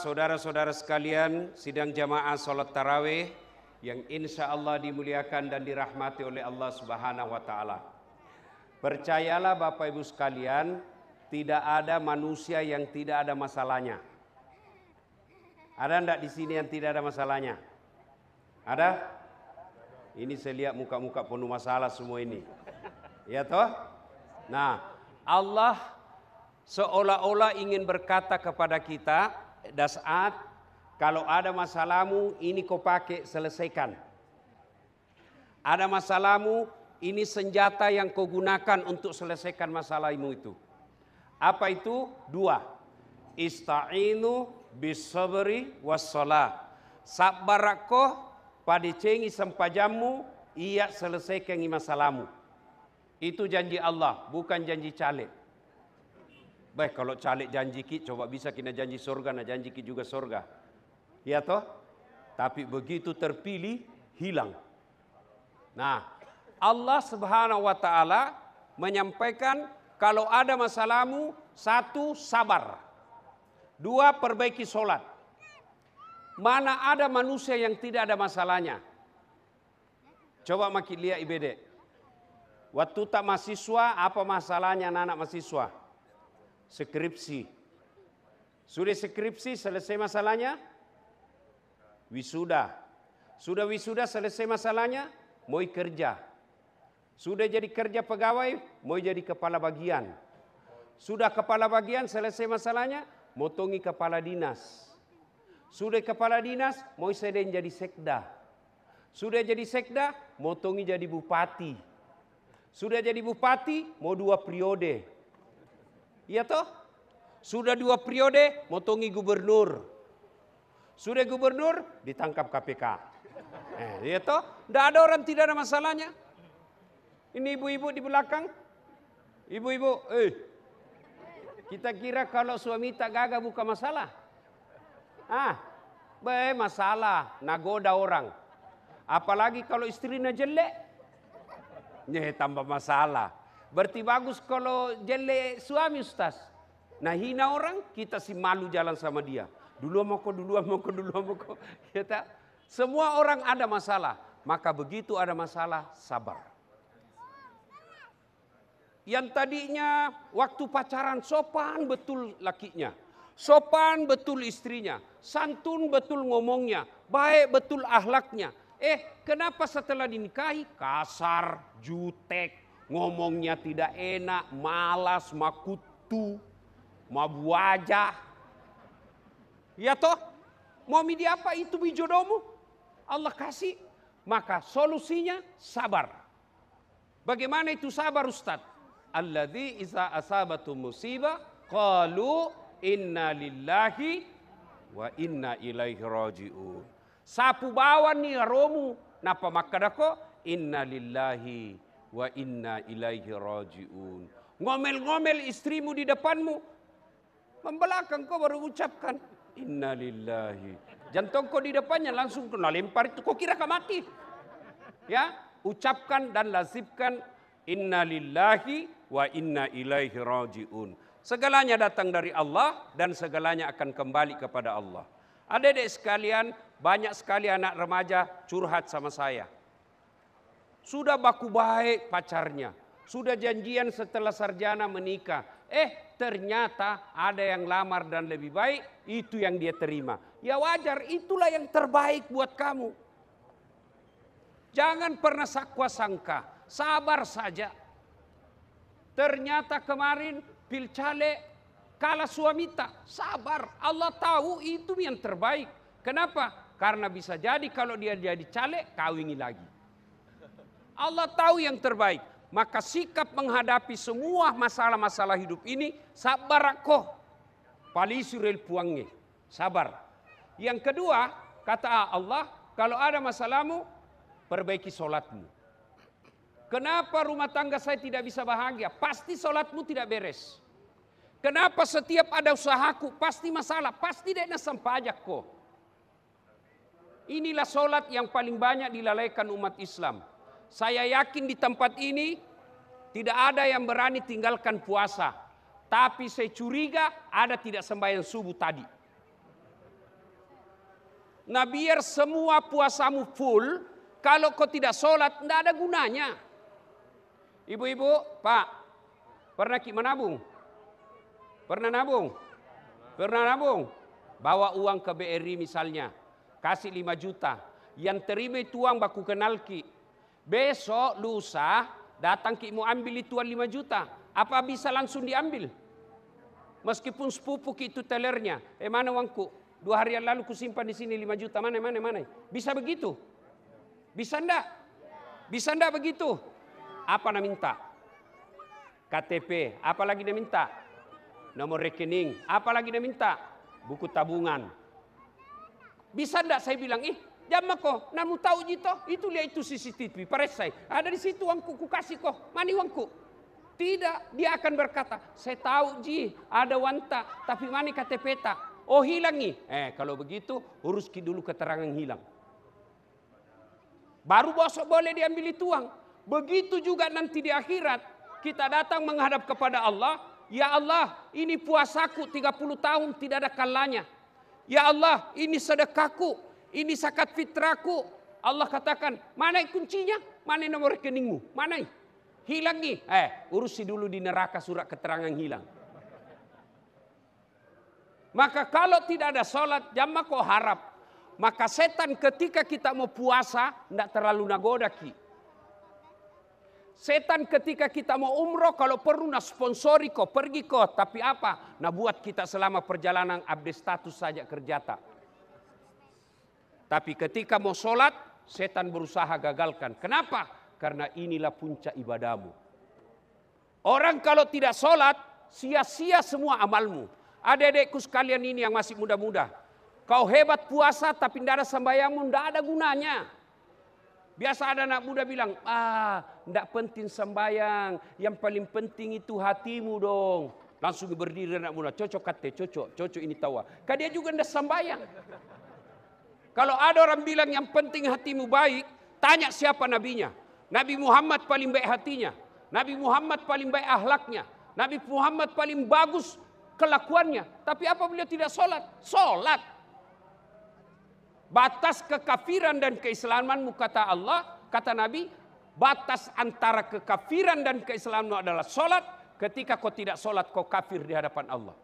Saudara-saudara sekalian, sidang jamaah sholat tarawih yang insya Allah dimuliakan dan dirahmati oleh Allah Subhanahu wa Ta'ala. Percayalah Bapak Ibu sekalian, tidak ada manusia yang tidak ada masalahnya. Ada enggak di sini yang tidak ada masalahnya? Ada? Ini saya lihat muka-muka penuh masalah semua ini. Ya toh? Nah, Allah seolah-olah ingin berkata kepada kita, Das'at, kalau ada masalahmu ini kau pakai selesaikan. Ada masalahmu, ini senjata yang kau gunakan untuk selesaikan masalahmu itu. Apa itu? 2. Ista'inu bisabri wassalah. Sabar ko pada cengi sempajamu, ia selesaikan masalahmu. Itu janji Allah, bukan janji caleg. Baik, kalau caleg janji ki, coba bisa kena janji surga, nah janji ki juga surga. Ya toh? Tapi begitu terpilih, hilang. Nah, Allah Subhanahu wa Ta'ala menyampaikan kalau ada masalahmu, 1, sabar. 2, perbaiki sholat. Mana ada manusia yang tidak ada masalahnya? Coba makin lihat IBD. Waktu tak mahasiswa, apa masalahnya anak mahasiswa? Skripsi. Sudah skripsi, selesai masalahnya? Wisuda. Sudah wisuda, selesai masalahnya? Mau kerja. Sudah jadi kerja pegawai, mau jadi kepala bagian. Sudah kepala bagian, selesai masalahnya? Mau tongi kepala dinas. Sudah kepala dinas, mau sedang jadi sekda. Sudah jadi sekda, mau tongi jadi bupati. Sudah jadi bupati, mau 2 periode. Iya toh? Sudah 2 periode, motongi gubernur. Sudah gubernur, ditangkap KPK. Iya toh? Tidak ada orang tidak ada masalahnya. Ini ibu-ibu di belakang. Ibu-ibu, kita kira kalau suami tak gagah bukan masalah. Masalah, nagoda orang. Apalagi kalau istrinya jelek, tambah masalah. Berarti bagus kalau jelek suami Ustaz. Nah hina orang, kita si malu jalan sama dia. Dulu mau kok. Kita, semua orang ada masalah. Maka begitu ada masalah, sabar. Yang tadinya waktu pacaran sopan betul lakinya. Sopan betul istrinya. Santun betul ngomongnya. Baik betul akhlaknya. Kenapa setelah dinikahi? Kasar, jutek. Ngomongnya tidak enak, malas, makutu, mabuaja. Ya toh? Mau midi apa itu bijodomu? Allah kasih. Maka solusinya sabar. Bagaimana itu sabar Ustaz? Alladzi iza asabatu musibah qalu inna lillahi wa inna ilaihi raji'un. Sapu bawa nih romu. Napa makadako? Inna lillahi wa inna ilaihi raji'un. Ngomel-ngomel istrimu di depanmu, membelakang kau baru ucapkan inna lillahi. Jantung kau di depannya langsung kena lempar itu, kau kira kau mati. Ya, ucapkan dan lazimkan inna lillahi wa inna ilaihi raji'un. Segalanya datang dari Allah dan segalanya akan kembali kepada Allah. Adik-adik sekalian, banyak sekali anak remaja curhat sama saya. Sudah baku baik pacarnya. Sudah janjian setelah sarjana menikah. Ternyata ada yang lamar dan lebih baik. Itu yang dia terima. Ya wajar, itulah yang terbaik buat kamu. Jangan pernah sakwa sangka. Sabar saja. Ternyata kemarin pilcale kalah suami tak. Sabar. Allah tahu itu yang terbaik. Kenapa? Karena bisa jadi kalau dia jadi caleg, kawini lagi. Allah tahu yang terbaik. Maka sikap menghadapi semua masalah-masalah hidup ini, sabar kok. Palisuril puangnya. Sabar. Yang kedua, kata Allah, kalau ada masalahmu, perbaiki sholatmu. Kenapa rumah tangga saya tidak bisa bahagia? Pasti sholatmu tidak beres. Kenapa setiap ada usahaku, pasti masalah. Pasti dia nasam pajak kok. Inilah sholat yang paling banyak dilalaikan umat Islam. Saya yakin di tempat ini Tidak ada yang berani tinggalkan puasa. Tapi saya curiga ada tidak sembahyang subuh tadi. Nah biar semua puasamu full, kalau kau tidak sholat tidak ada gunanya. Ibu-ibu, Pak, pernah menabung? Pernah nabung? Pernah nabung? Bawa uang ke BRI misalnya, kasih 5 juta. Yang terima itu uang baku kenal ki. Besok, lusa, datang ki mau ambil itu 5 juta. Apa bisa langsung diambil? Meskipun sepupu ki itu tellernya. Mana uangku? 2 hari yang lalu ku simpan di sini 5 juta. Mana? Bisa begitu? Bisa enggak? Bisa enggak begitu? Apa nak minta? KTP. Apa lagi dia minta? Nomor rekening. Apa lagi dia minta? Buku tabungan. Bisa enggak saya bilang, jamah kok, namu tahu jito, itu lihat itu CCTV, paresai. Ada di situ uangku, ku kasih kok, mana uangku? Tidak, dia akan berkata, saya tahu ji, ada wanta, tapi mana KTP tak? Oh hilang nih. Kalau begitu, urus dulu keterangan hilang. Baru bosok boleh diambil itu uang. Begitu juga nanti di akhirat, kita datang menghadap kepada Allah, ya Allah, ini puasaku 30 tahun tidak ada kalanya. Ya Allah, ini sedekahku, ini zakat fitraku. Allah katakan, mana kuncinya? Mana nomor rekeningmu? Mana? Hilang nih. Urusi dulu di neraka surat keterangan hilang. Maka kalau tidak ada sholat, jamah kau harap. Maka setan ketika kita mau puasa, tidak terlalu nagoda ki. Setan ketika kita mau umroh, kalau perlu nak sponsori kau, pergi kau. Tapi apa? Nah buat kita selama perjalanan update status saja kerjata. Tapi ketika mau sholat, setan berusaha gagalkan. Kenapa? Karena inilah puncak ibadahmu. Orang kalau tidak sholat, sia-sia semua amalmu. Adik-adikku sekalian ini yang masih muda-muda. Kau hebat puasa tapi tidak ada sembahyangmu, tidak ada gunanya. Biasa ada anak muda bilang, tidak penting sembahyang. Yang paling penting itu hatimu dong. Langsung berdiri anak muda, cocok kate, cocok ini tawa. Kan dia juga tidak sembahyang. Kalau ada orang bilang yang penting hatimu baik, tanya siapa nabinya. Nabi Muhammad paling baik hatinya. Nabi Muhammad paling baik akhlaknya. Nabi Muhammad paling bagus kelakuannya. Tapi apa beliau tidak sholat? Sholat. Batas kekafiran dan keislamanmu kata Allah, kata Nabi, batas antara kekafiran dan keislamanmu adalah sholat. Ketika kau tidak sholat, kau kafir di hadapan Allah.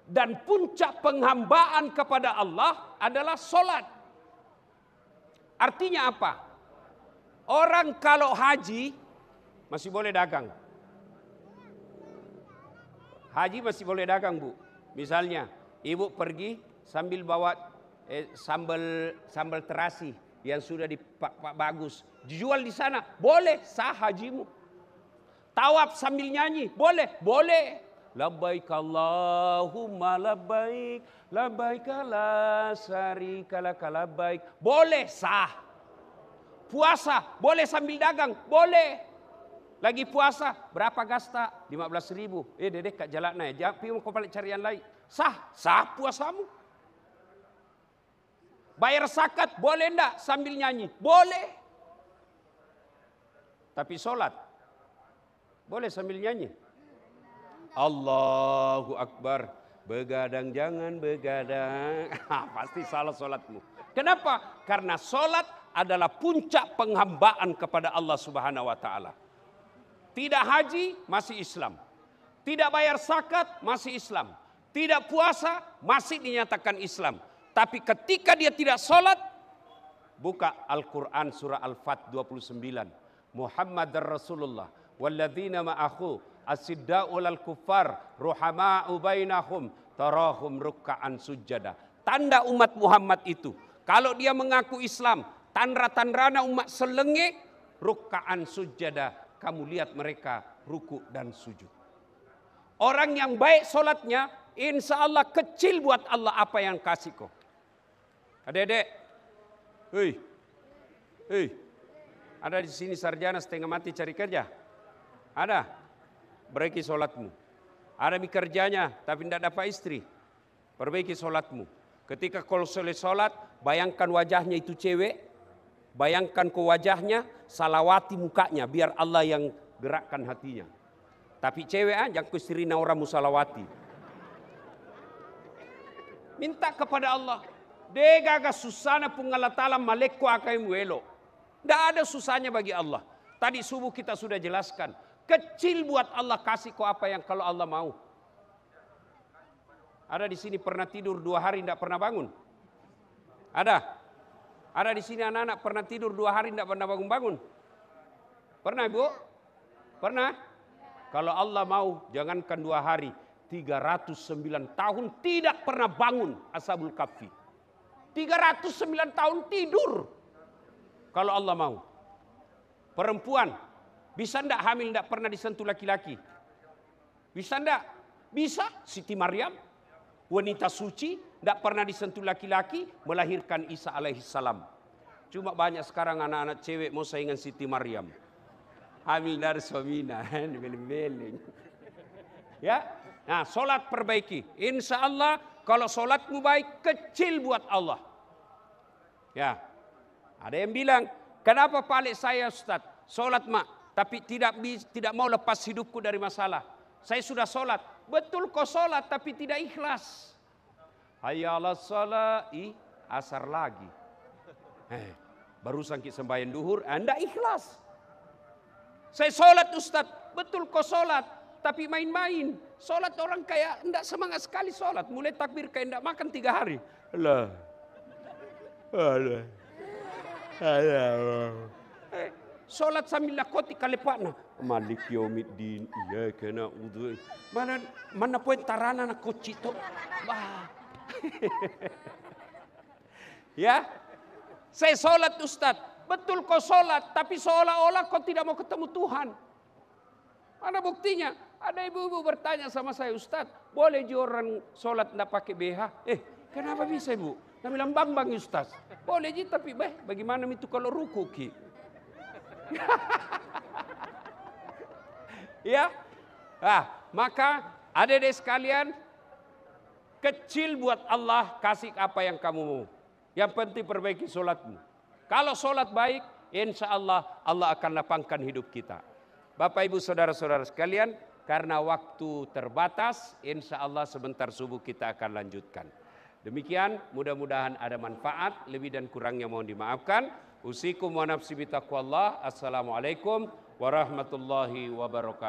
Dan puncak penghambaan kepada Allah adalah sholat. Artinya apa? Orang kalau haji masih boleh dagang. Haji masih boleh dagang, Bu. Misalnya, ibu pergi sambil bawa sambal terasi yang sudah dipak bagus, dijual di sana, boleh, sah hajimu. Tawaf sambil nyanyi, boleh. Labbaik Allahumma labbaik, labbaik la syarika lak labbaik, boleh, sah. Puasa, boleh sambil dagang, boleh. Lagi puasa, berapa gasta? 15.000. Dedek kat jalan naik, jangan kau balik cari yang lain. Sah puasamu. Bayar zakat, boleh enggak sambil nyanyi? Boleh. Tapi sholat, boleh sambil nyanyi? Allahu Akbar. Begadang jangan begadang. Pasti salah sholatmu. Kenapa? Karena sholat adalah puncak penghambaan kepada Allah Subhanahu wa Ta'ala. Tidak haji, masih Islam. Tidak bayar zakat, masih Islam. Tidak puasa, masih dinyatakan Islam. Tapi ketika dia tidak sholat, buka Al-Quran surah Al-Fat 29. Muhammadar Rasulullah. Walladzina ma'ahu asidda'u lal kuffar ruhama'u bainahum tarahum rukka'an sujada. Tanda umat Muhammad itu. Kalau dia mengaku Islam, tanda-tandana umat selenge, rukka'an sujada. Kamu lihat mereka ruku dan sujud. Orang yang baik solatnya, insya Allah kecil buat Allah apa yang kasih kau. Adik-adik, ada di sini sarjana setengah mati cari kerja? Ada? Perbaiki solatmu. Ada kerjanya tapi tidak dapat istri. Perbaiki solatmu. Ketika kau selesai solat, bayangkan wajahnya itu cewek. Bayangkan ke wajahnya, salawati mukanya biar Allah yang gerakkan hatinya. Tapi cewek aja ku sirina orang musalawati. Minta kepada Allah. Degaga susana pungala talam malekku akai muelo. Tidak ada susahnya bagi Allah. Tadi subuh kita sudah jelaskan. Kecil buat Allah, kasih kau apa yang kalau Allah mau. Ada di sini pernah tidur 2 hari tidak pernah bangun? Ada? Ada di sini anak-anak pernah tidur 2 hari tidak pernah bangun-bangun? Pernah Ibu? Pernah? Kalau Allah mau, jangankan 2 hari, 309 tahun tidak pernah bangun Ashabul Kahfi. 309 tahun tidur. Kalau Allah mau. Perempuan, bisa enggak hamil enggak pernah disentuh laki-laki? Bisa enggak? Bisa. Siti Maryam, wanita suci, enggak pernah disentuh laki-laki, melahirkan Isa alaihissalam. Cuma banyak sekarang anak-anak cewek mau saingan Siti Maryam. Hamil dari suaminya, beleng-beleng. Ya, nah solat perbaiki. Insya Allah kalau solatmu baik, kecil buat Allah. Ya, ada yang bilang, kenapa paling saya Ustaz? Solat mak, tapi tidak mau lepas hidupku dari masalah. Saya sudah solat, betul kau solat tapi tidak ikhlas. Hayya 'alas shalah, asar lagi. Barusan kita sembahyang duhur, Anda ikhlas. Saya solat Ustaz, betul kau solat, tapi main-main. Solat orang kayak enggak semangat sekali solat. Mulai takbir kayak enggak makan 3 hari. Allah. Allah. Allah. Solat sambil nakoti kalepana. Malik yaumiddin. Iya kena udhu. Mana poin tarana na kocito. Bah. Ya. Saya solat Ustaz. Betul kau solat, tapi seolah-olah kau tidak mau ketemu Tuhan. Mana buktinya? Ada ibu-ibu bertanya sama saya, Ustaz, boleh orang solat tidak pakai BH? Kenapa bisa ibu? Nah bilang bang Ustaz. Boleh ji, tapi bagaimana itu kalau ruku ki? Ya, maka adik-adik sekalian, kecil buat Allah, kasih apa yang kamu mau. Yang penting perbaiki solatmu. Kalau solat baik, insya Allah Allah akan lapangkan hidup kita. Bapak Ibu saudara-saudara sekalian, karena waktu terbatas, insya Allah sebentar subuh kita akan lanjutkan. Demikian, mudah-mudahan ada manfaat, lebih dan kurangnya mohon dimaafkan. Usikum wa nafsi bitaqwallah. Assalamualaikum warahmatullahi wabarakatuh.